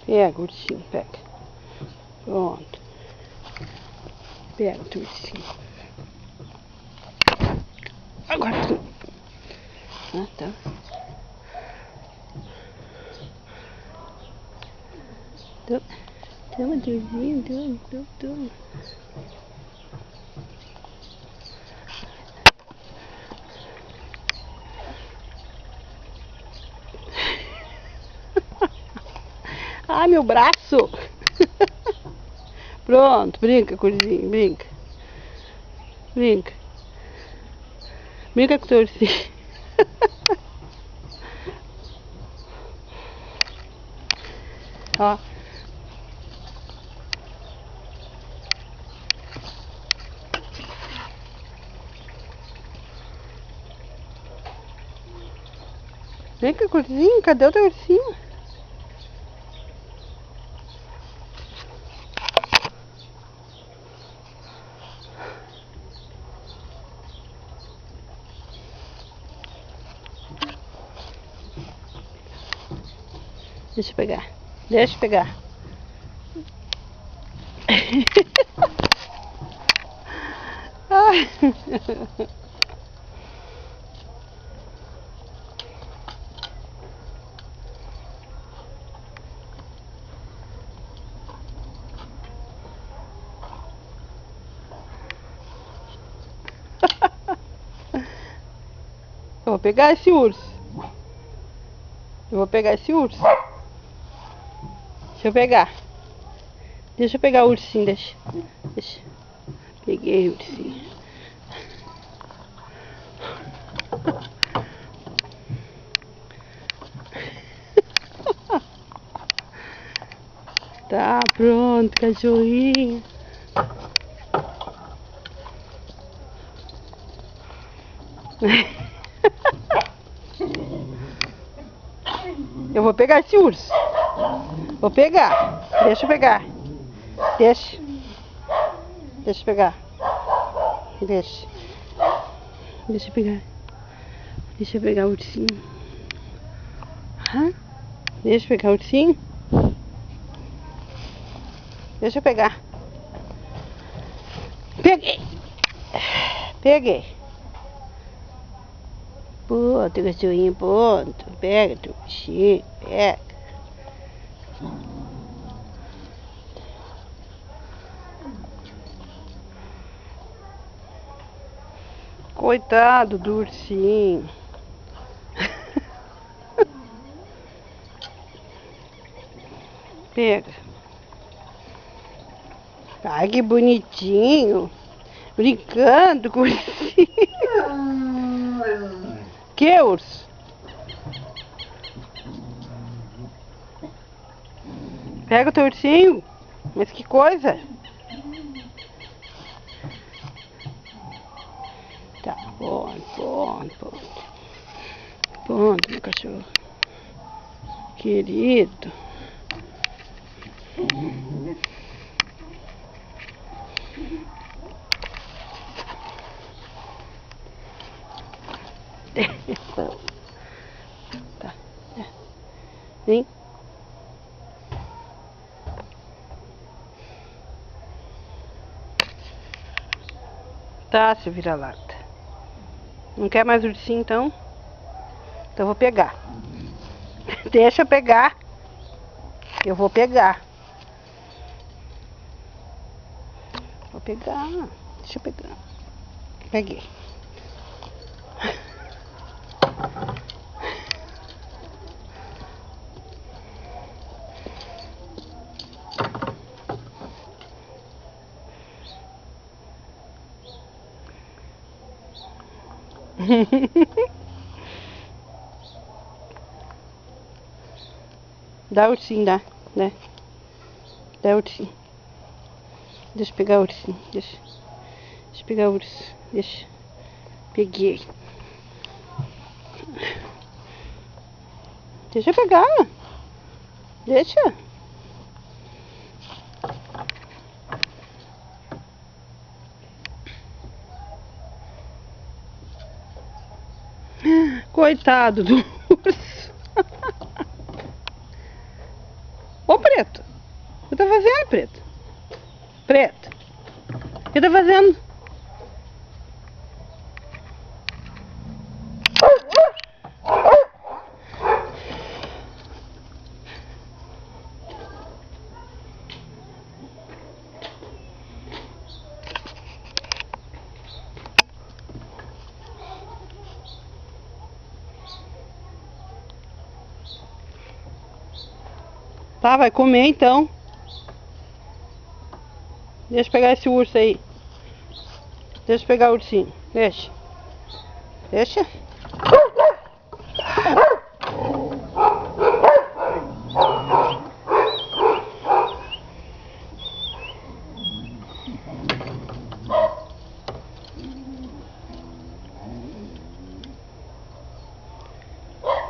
Pega, ursinho, pega. Pronto. Pega o teu ursinho. Agora tu. Ah, tá. Toma, tiozinho, toma. Ai, meu braço! Pronto, brinca, curzinho, brinca. Brinca. Brinca com o teu ursinho. Ó. Brinca, curzinho, cadê o teu ursinho? Deixa eu pegar. Deixa eu pegar. Ai. Eu vou pegar esse urso. Eu vou pegar esse urso. Deixa eu pegar. Deixa eu pegar o ursinho, deixa. Peguei o ursinho. Tá pronto, cachorrinho. Eu vou pegar esse urso. Vou pegar. Deixa eu pegar. Deixa. Deixa eu pegar. Deixa. Deixa eu pegar. Deixa eu pegar o ursinho. Hã? Deixa eu pegar o ursinho. Deixa eu pegar. Peguei. Peguei. Pô, teu cachorrinho, ponto. Pega teu ursinho. Pega. Coitado do ursinho. Pega. Ai, que bonitinho. Brincando com o ursinho. Que urso? Pega o teu ursinho. Mas que coisa. Tá, ponto. Ponto, meu cachorro. Querido. Tá. Vem. Tá, seu vira-lata. Não quer mais ursinho, então? Então eu vou pegar. Deixa eu pegar. Eu vou pegar. Vou pegar. Deixa eu pegar. Peguei. Dá ursinho, dá. Dá ursinho. Deixa eu pegar o ursinho. Deixa eu pegar o urso. Deixa. Peguei. Deixa eu pegar. Deixa. Coitado do urso. Ô, Preto. O que tá fazendo, Preto? Preto. O que tá fazendo? Tá, vai comer então. Deixa eu pegar esse urso aí. Deixa eu pegar o ursinho. Deixa. Deixa.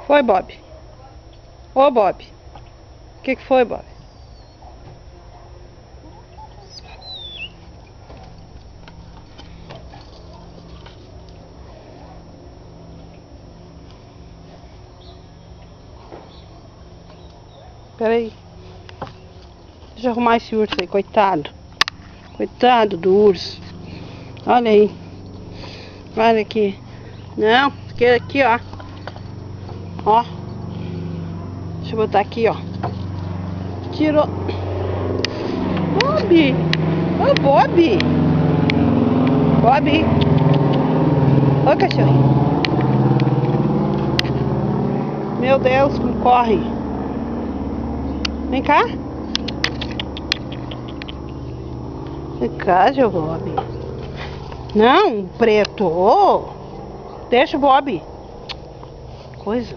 Foi, Bob? Ô, Bob. O que foi, Bob? Pera aí. Deixa eu arrumar esse urso aí, coitado. Coitado do urso. Olha aí. Olha aqui. Não, aqui, ó. Ó. Deixa eu botar aqui, ó. Tirou. Bob! Ô, Bob! Bob! Ô, cachorrinho. Meu Deus, como corre. Vem cá. Vem cá, seu Bob. Não, Preto. Oh, deixa o Bob. Coisa.